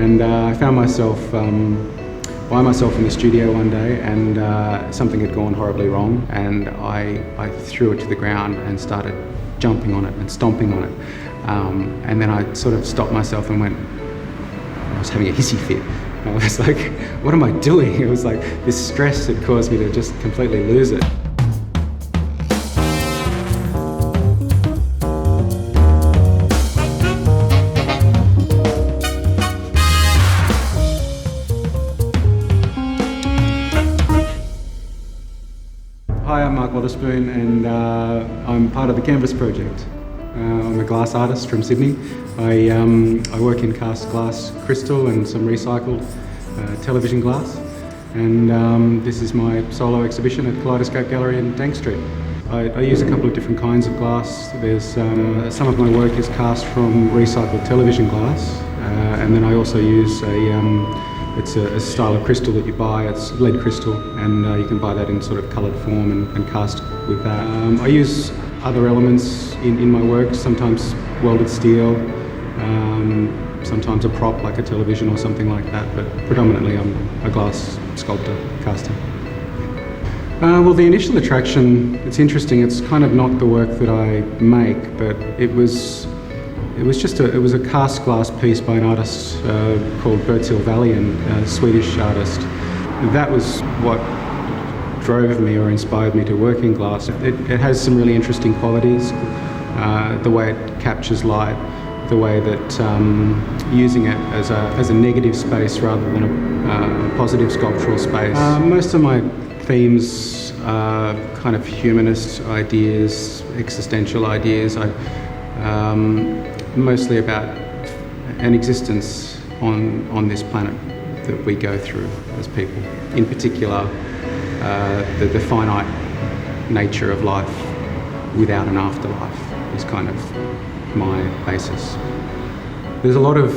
And I found myself by myself in the studio one day, and something had gone horribly wrong, and I threw it to the ground and started jumping on it and stomping on it. And then I sort of stopped myself and went, I was having a hissy fit. I was like, what am I doing? It was like this stress had caused me to just completely lose it. Hi, I'm Wotherspoon, and I'm part of the Canvas project. I'm a glass artist from Sydney. I work in cast glass crystal and some recycled television glass, and this is my solo exhibition at Kaleidoscope Gallery in Dank Street. I use a couple of different kinds of glass. There's some of my work is cast from recycled television glass, and then I also use it's a style of crystal that you buy. It's lead crystal, and you can buy that in sort of coloured form and cast with that. I use other elements in my work, sometimes welded steel, sometimes a prop like a television or something like that, but predominantly I'm a glass sculptor, caster. Well, the initial attraction, it's interesting, it's kind of not the work that I make, but it was a cast glass piece by an artist called Bertil Vallien, a Swedish artist. That was what drove me or inspired me to work in glass. It has some really interesting qualities, the way it captures light, the way that using it as a negative space rather than a positive sculptural space. Most of my themes are kind of humanist ideas, existential ideas. Mostly about an existence on this planet that we go through as people. In particular, the finite nature of life without an afterlife is kind of my basis. There's a lot of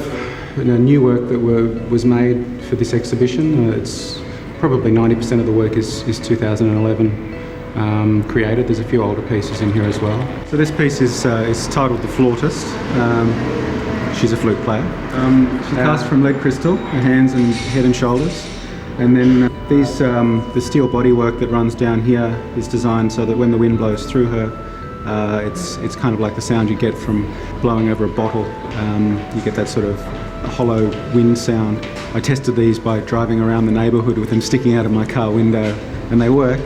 new work that was made for this exhibition. It's probably 90% of the work is 2011 created. There's a few older pieces in here as well. So this piece is titled The Flautist. She's a flute player. She's cast from lead crystal, her hands and head and shoulders. And then the steel bodywork that runs down here is designed so that when the wind blows through her, it's kind of like the sound you get from blowing over a bottle. You get that sort of hollow wind sound. I tested these by driving around the neighbourhood with them sticking out of my car window, and they work.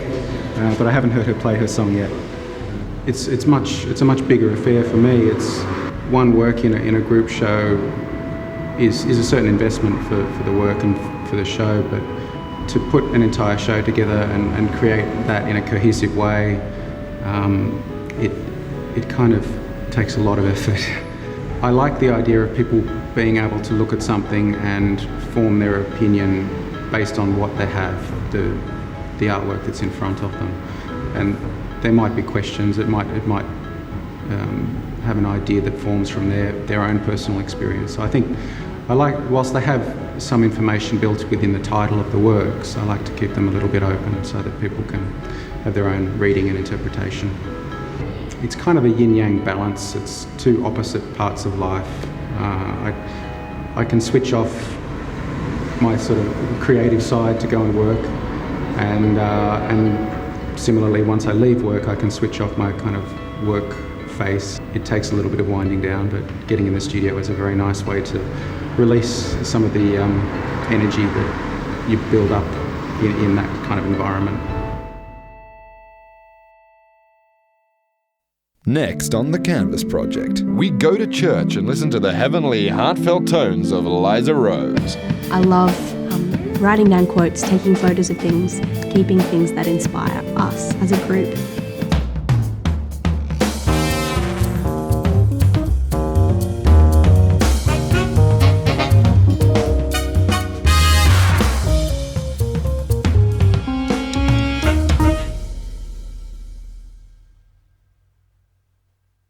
But I haven't heard her play her song yet. It's a much bigger affair for me. It's one work in a group show is a certain investment for the work and for the show, but to put an entire show together and create that in a cohesive way, it kind of takes a lot of effort. I like the idea of people being able to look at something and form their opinion based on what they have, the artwork that's in front of them, and there might be questions. It might have an idea that forms from their own personal experience. So I think whilst they have some information built within the title of the works, I like to keep them a little bit open so that people can have their own reading and interpretation. It's kind of a yin-yang balance. It's two opposite parts of life. I can switch off my sort of creative side to go and work. And similarly, once I leave work, I can switch off my kind of work face. It takes a little bit of winding down, but getting in the studio is a very nice way to release some of the energy that you build up in that kind of environment. Next on the Canvas Project, we go to church and listen to the heavenly, heartfelt tones of Eliza Rose. I love writing down quotes, taking photos of things, keeping things that inspire us as a group.